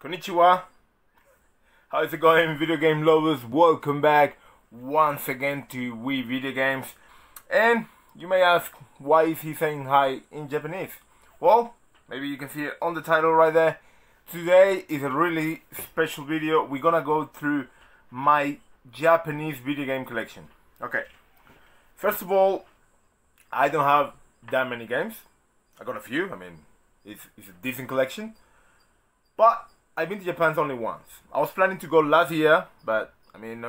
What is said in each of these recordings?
Konnichiwa. How's it going, video game lovers? Welcome back once again to We-videogames. And you may ask, why is he saying hi in Japanese? Well, maybe you can see it on the title right there. Today is a really special video. We're gonna go through my Japanese video game collection. Okay, first of all, I don't have that many games. I got a few. I mean, it's a decent collection. But I've been to Japan only once. I was planning to go last year, but I mean,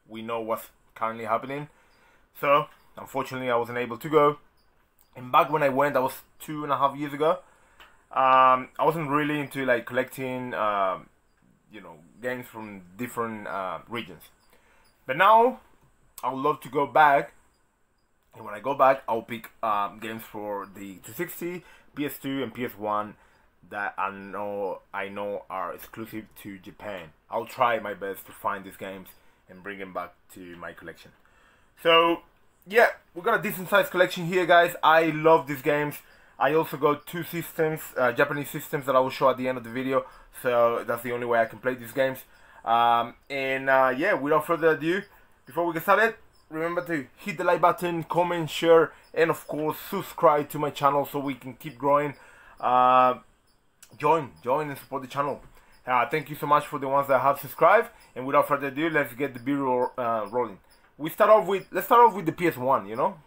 we know what's currently happening. So, unfortunately, I wasn't able to go. And back when I went, that was 2.5 years ago. I wasn't really into like collecting, games from different regions. But now, I would love to go back. And when I go back, I'll pick games for the 360, PS2, and PS1 that I know are exclusive to Japan. I'll try my best to find these games and bring them back to my collection. So yeah, we got a decent sized collection here, guys. I love these games. I also got two systems, Japanese systems, that I will show at the end of the video. So that's the only way I can play these games. Yeah, without further ado, before we get started, remember to hit the like button, comment, share, and of course subscribe to my channel so we can keep growing. Join and support the channel. Thank you so much for the ones that have subscribed. And without further ado, let's get the video rolling. Let's start off with the PS1. You know,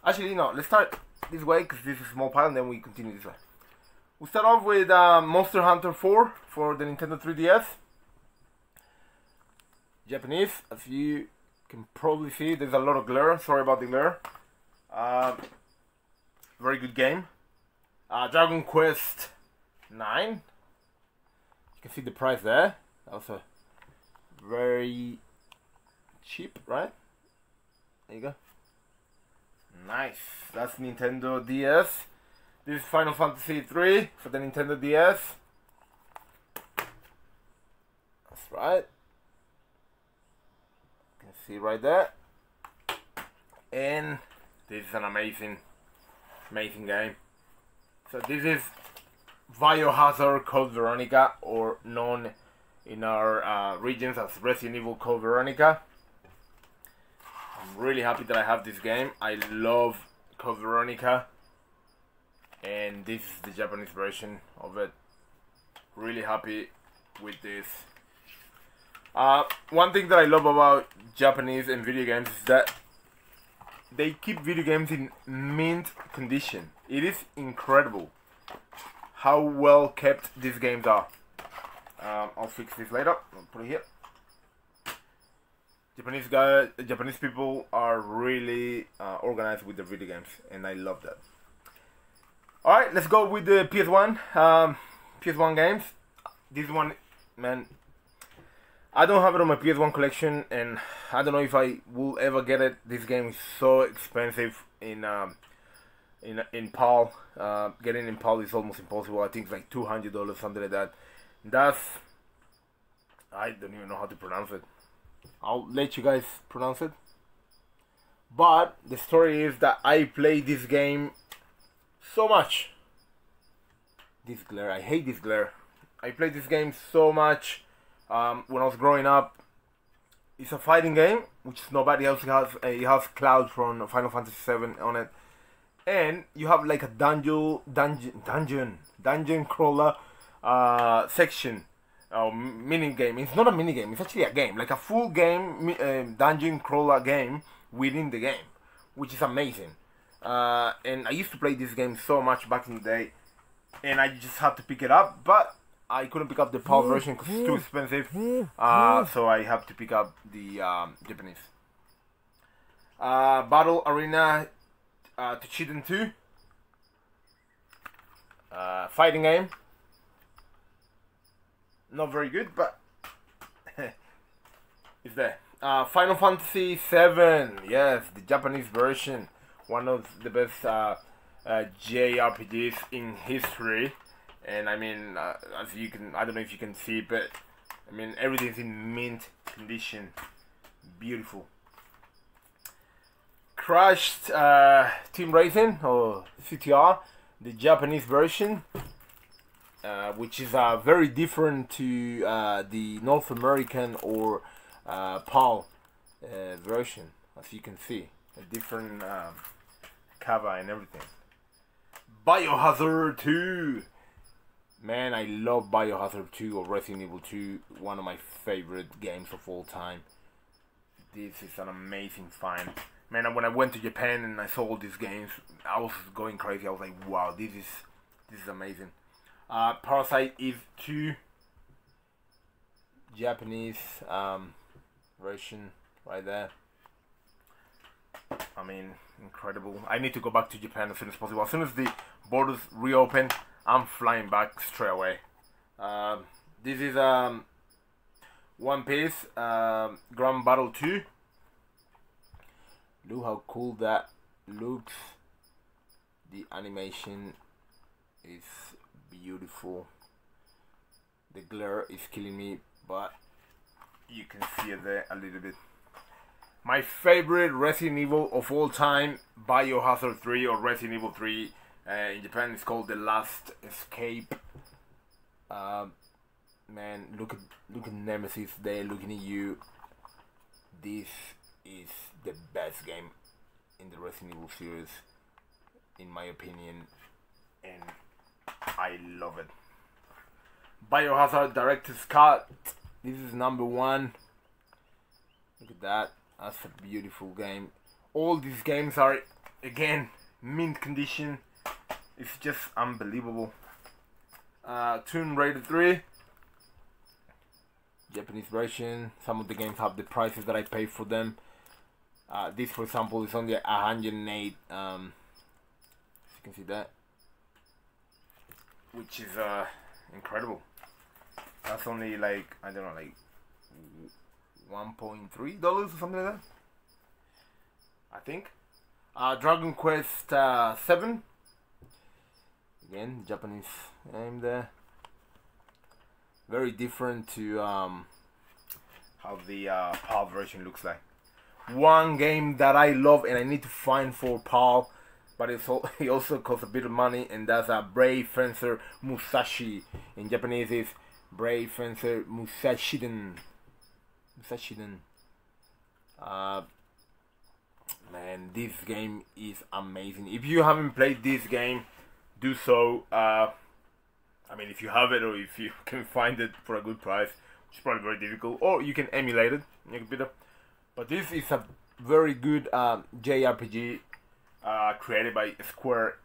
actually no, let's start this way because this is a small pile, and then we continue this way. We start off with Monster Hunter 4 for the Nintendo 3DS. Japanese, as you can probably see, there's a lot of glare. Sorry about the glare. Very good game. Dragon Quest 9. You can see the price there. Also very cheap, right? There you go. Nice. That's Nintendo DS. This is Final Fantasy 3 for the Nintendo DS. That's right. You can see right there. And this is an amazing game. So this is Biohazard Code Veronica, or known in our regions as Resident Evil Code Veronica. I'm really happy that I have this game. I love Code Veronica, and this is the Japanese version of it. Really happy with this. One thing that I love about Japanese and video games is that they keep video games in mint condition. It is incredible how well kept these games are. I'll fix this later. I'll put it here. Japanese people are really organized with their video games, and I love that. Alright, let's go with the PS1. PS1 games. This one, man, I don't have it on my PS1 collection, and I don't know if I will ever get it. This game is so expensive in PAL. Getting in PAL is almost impossible. I think it's like $200, something like that. I don't even know how to pronounce it. I'll let you guys pronounce it. But the story is that I played this game so much. This glare, I hate this glare. I played this game so much when I was growing up. It's a fighting game, which nobody else has. It has Cloud from Final Fantasy VII on it. And you have like a dungeon crawler section, mini game. It's not a mini game. It's actually a game, like a full game, dungeon crawler game within the game, which is amazing. And I used to play this game so much back in the day, and I just had to pick it up, but I couldn't pick up the PAL version because it's too expensive. So I have to pick up the Japanese. Battle Arena Tochiden 2. Fighting game. Not very good, but it's there. Final Fantasy 7. Yes, the Japanese version. One of the best JRPGs in history. And I mean, as you can, I don't know if you can see, but I mean, everything's in mint condition. Beautiful. Crashed Team Racing, or CTR, the Japanese version. which is very different to the North American or PAL version, as you can see. A different cover and everything. Biohazard 2! Man, I love Biohazard 2 or Resident Evil 2, one of my favorite games of all time. This is an amazing find. Man, when I went to Japan and I saw all these games, I was going crazy. I was like, wow, this is amazing. Parasite Eve 2, Japanese version right there. I mean, incredible. I need to go back to Japan as soon as possible. As soon as the borders reopen, I'm flying back straight away. This is One Piece Grand Battle 2. Look how cool that looks. The animation is beautiful. The glare is killing me, but you can see it there a little bit. My favorite Resident Evil of all time, Biohazard 3 or Resident Evil 3. In Japan it's called The Last Escape. Man, look at Nemesis there looking at you. This is the best game in the Resident Evil series, in my opinion, and I love it. Biohazard Director's Cut. This is #1. Look at that. That's a beautiful game. All these games are, again, mint condition. It's just unbelievable. Tomb Raider 3. Japanese version. Some of the games have the prices that I pay for them. This, for example, is only 108. You can see that, which is incredible. That's only like, I don't know, like $1.3 or something like that, I think. Dragon Quest 7. Again, Japanese name there. Very different to how the PAL version looks like. One game that I love and I need to find for PAL, but it also costs a bit of money, and that's Brave Fencer Musashi. In Japanese is Brave Fencer Musashiden. Man, this game is amazing. If you haven't played this game, do so. I mean, if you have it or if you can find it for a good price, which is probably very difficult, or you can emulate it on your computer. But this is a very good JRPG created by Square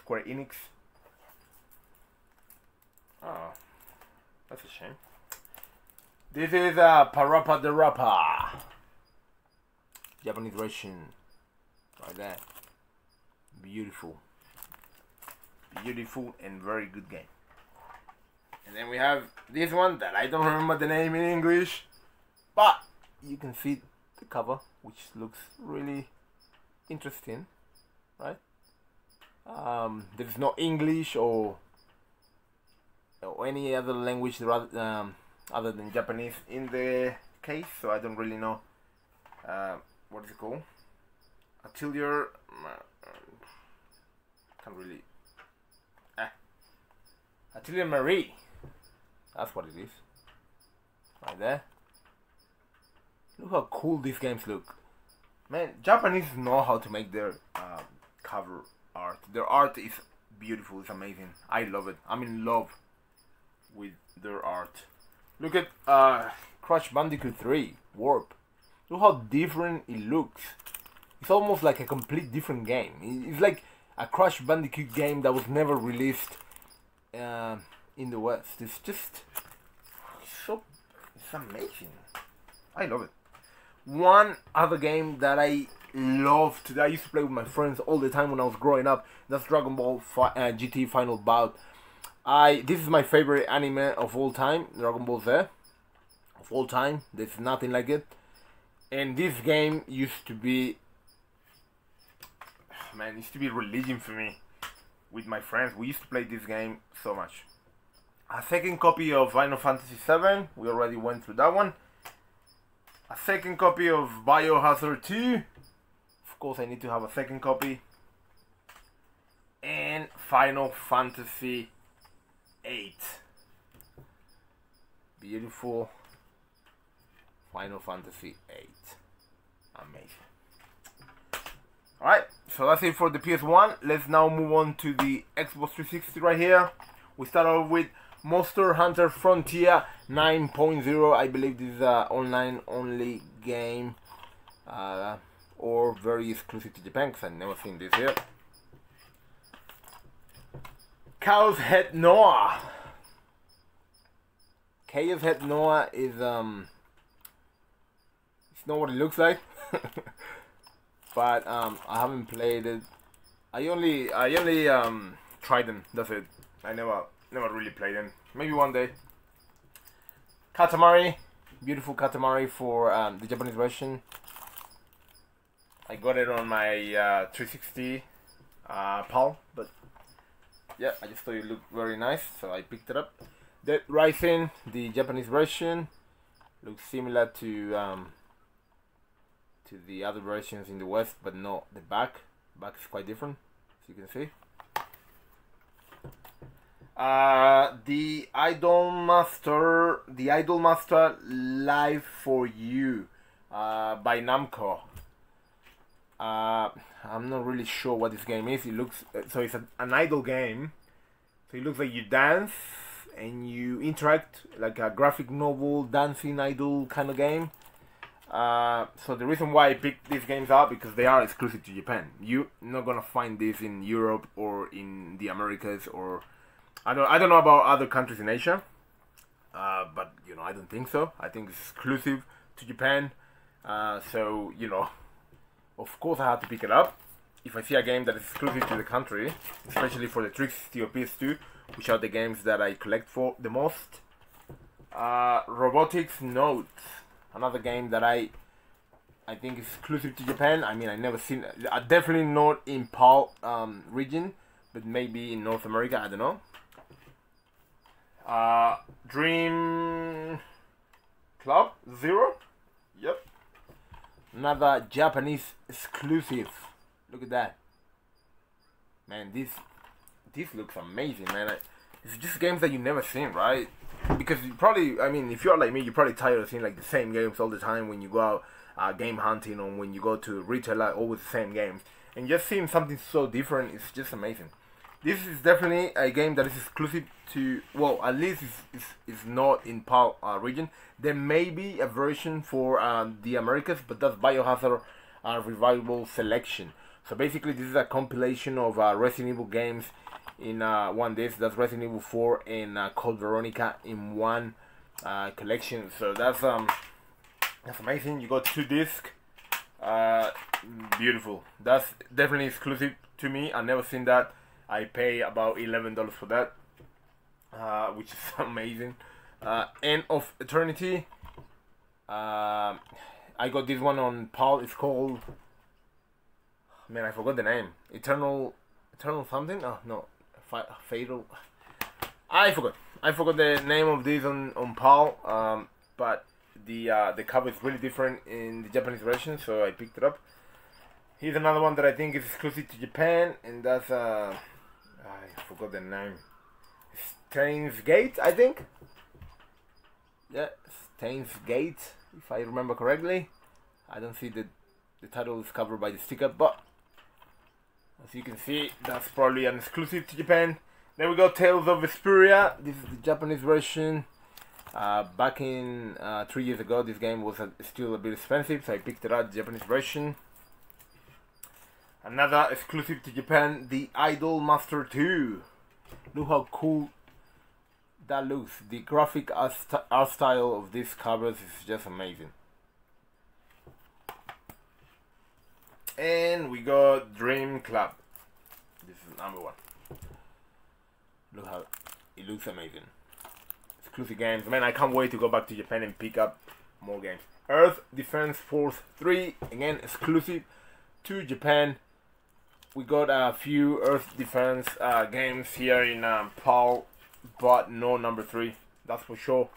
Enix. Oh, that's a shame. This is Parappa the Rapper, Japanese version, right there. Beautiful and very good game. And then we have this one that I don't remember the name in English, but you can see the cover, which looks really interesting, right? There's no English or any other language other than Japanese in the case, so I don't really know what is it called. Atelier, can't really. Atelier Marie, that's what it is, right there. Look how cool these games look. Man, Japanese know how to make their cover art. Their art is beautiful, it's amazing. I love it. I'm in love with their art. Look at Crash Bandicoot 3 Warp. Look how different it looks. It's almost like a complete different game. It's like a Crash Bandicoot game that was never released in the West. It's just it's amazing. I love it. One other game that I loved, that I used to play with my friends all the time when I was growing up, that's Dragon Ball GT Final Bout. This is my favorite anime of all time, Dragon Ball Z of all time. There's nothing like it. And this game used to be, man, it used to be religion for me. With my friends, we used to play this game so much. A second copy of Final Fantasy VII, we already went through that one. A second copy of Biohazard 2. Of course, I need to have a second copy. And Final Fantasy 8. Beautiful. Final Fantasy 8. Amazing. Alright, so that's it for the PS1. Let's now move on to the Xbox 360 right here. We start off with Monster Hunter Frontier 9.0. I believe this is an online only game, or very exclusive to Japan, because I've never seen this here. Chaos Head Noah. Chaos Head Noah is it's not what it looks like. But I haven't played it. I only tried them. That's it. I never really played them. Maybe one day. Katamari, beautiful Katamari for the Japanese version. I got it on my 360 PAL, but yeah, I just thought it looked very nice, so I picked it up. Dead Rising, the Japanese version, looks similar to the other versions in the West, but no, the back is quite different, as you can see. The Idolmaster Live for You by Namco. I'm not really sure what this game is. It looks so it's an idol game. So it looks like you dance and you interact, like a graphic novel dancing idol kind of game. So the reason why I picked these games up, because they are exclusive to Japan. You're not gonna find this in Europe or in the Americas, or I don't know about other countries in Asia, but you know, I don't think so. I think it's exclusive to Japan. So you know, of course I have to pick it up if I see a game that is exclusive to the country, especially for the 360 or PS2, which are the games that I collect for the most. Robotics Notes, another game that I think is exclusive to Japan. I mean, I never seen it. Definitely not in PAL region, but maybe in North America. I don't know. Dream Club Zero. Yep. Another Japanese exclusive. Look at that. Man, this looks amazing, man. It's just games that you never seen, right? Because you probably, I mean, if you're like me, you're probably tired of seeing like the same games all the time when you go out game hunting, or when you go to retail, like always the same games. And just seeing something so different is just amazing. This is definitely a game that is exclusive to, well, at least it's not in PAL region. There may be a version for the Americas, but that's Biohazard Revival Selection. So basically this is a compilation of Resident Evil games in one disc. That's Resident Evil 4 and Code Veronica in one collection. So that's amazing. You got 2 discs. Beautiful. That's definitely exclusive to me. I've never seen that. I pay about $11 for that, which is amazing. End of Eternity. I got this one on PAL. It's called, man, I forgot the name. Eternal something? Oh no, Fatal. I forgot the name of this on PAL. But the cover is really different in the Japanese version, so I picked it up. Here's another one that I think is exclusive to Japan, and that's I forgot the name. Steins Gate, I think. Yeah, Steins Gate, if I remember correctly. I don't see the title is covered by the sticker, but as you can see, that's probably an exclusive to Japan. Then we got Tales of Xperia. This is the Japanese version. Back in 3 years ago, this game was still a bit expensive, so I picked it up, the Japanese version. Another exclusive to Japan, the Idolmaster 2. Look how cool that looks. The graphic art style of these covers is just amazing. And we got Dream Club. This is number 1. Look how it looks amazing. Exclusive games. Man, I can't wait to go back to Japan and pick up more games. Earth Defense Force 3. Again, exclusive to Japan. We got a few Earth Defense games here in PAL, but no number 3, that's for sure.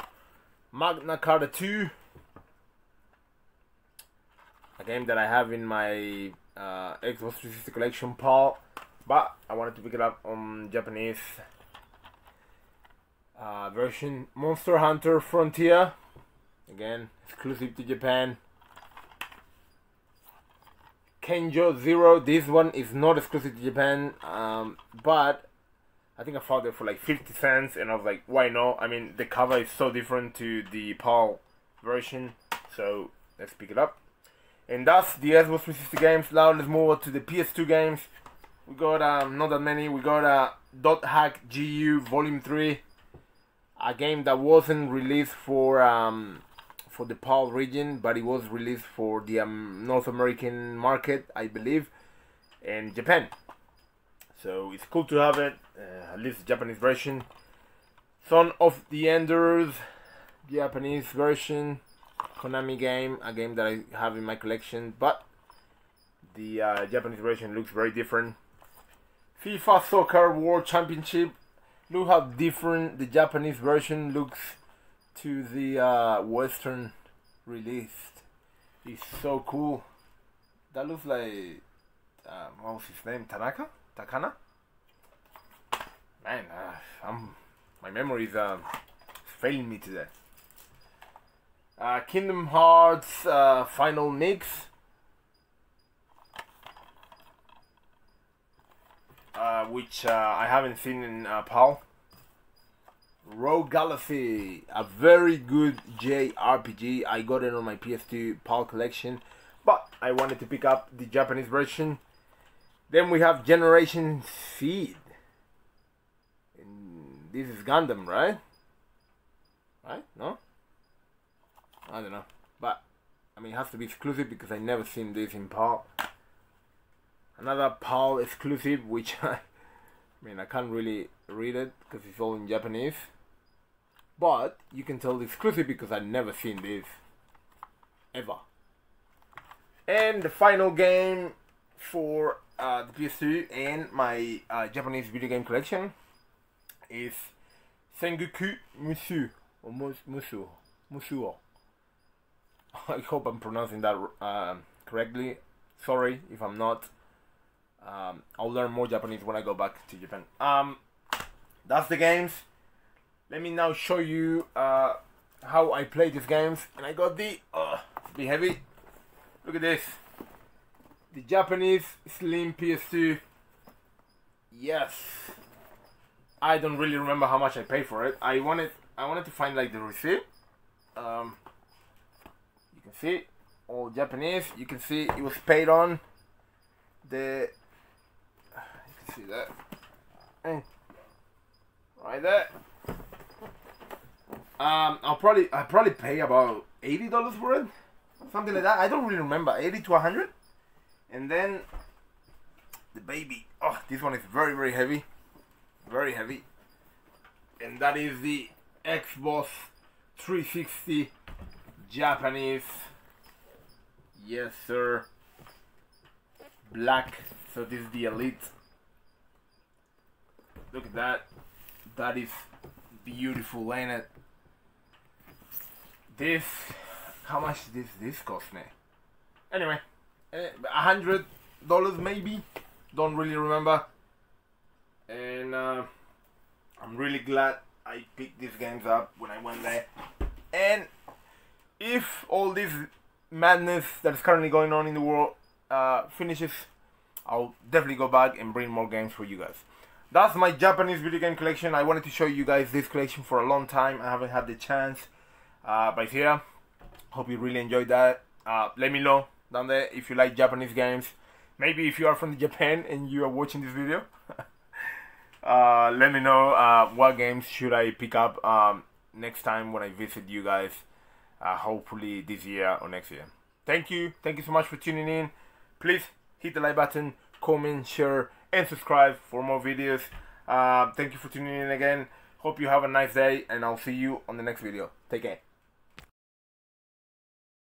Magna Carta 2, a game that I have in my Xbox 360 collection PAL, but I wanted to pick it up on Japanese. version. Monster Hunter Frontier, again exclusive to Japan. Kenjo Zero, this one is not exclusive to Japan, but I think I found it for like 50 cents and I was like, why not? I mean, the cover is so different to the PAL version, so let's pick it up. And that's the Xbox 360 games. Now let's move on to the PS2 games. We got not that many. We got Dot Hack GU Volume 3, a game that wasn't released for the PAL region, but it was released for the North American market, I believe, and Japan. So it's cool to have it, at least the Japanese version. Son of the Enders, Japanese version, Konami game, a game that I have in my collection, but the Japanese version looks very different. FIFA Soccer World Championship, look how different the Japanese version looks to the Western released. It's so cool. That looks like, what was his name, Takana? Man, my memory is failing me today. Kingdom Hearts Final Mix, which I haven't seen in PAL. Rogue Galaxy, a very good JRPG. I got it on my PS2 PAL collection, but I wanted to pick up the Japanese version. Then we have Generation Seed. And this is Gundam, right? Right? No? I don't know. But, I mean, it has to be exclusive because I never seen this in PAL. Another PAL exclusive, which I mean, I can't really read it because it's all in Japanese. But you can tell it's exclusive because I've never seen this ever. And the final game for the PS2 and my Japanese video game collection is Sengoku Musou, or Musuo. I hope I'm pronouncing that correctly. Sorry if I'm not. I'll learn more Japanese when I go back to Japan. That's the games. Let me now show you how I play these games. And I got the be heavy. Look at this. The Japanese Slim PS2. Yes. I don't really remember how much I paid for it. I wanted to find like the receipt. You can see all Japanese. You can see it was paid on the. You can see that. And right there. I'll probably pay about $80 for it, something like that. I don't really remember, 80 to 100. And then the baby. Oh, this one is very, very heavy, very heavy. And that is the Xbox 360 Japanese. Yes, sir. Black. So this is the Elite. Look at that. That is beautiful, ain't it? This, how much did this cost me? Anyway, $100 maybe. Don't really remember. And I'm really glad I picked these games up when I went there. And if all this madness that is currently going on in the world finishes, I'll definitely go back and bring more games for you guys. That's my Japanese video game collection. I wanted to show you guys this collection for a long time. I haven't had the chance. But here, hope you really enjoyed that. Let me know down there if you like Japanese games. Maybe if you are from Japan and you are watching this video. Let me know what games should I pick up next time when I visit you guys. Hopefully this year or next year. Thank you so much for tuning in. Please hit the like button, comment, share, and subscribe for more videos. Thank you for tuning in again. Hope you have a nice day, and I'll see you on the next video. Take care.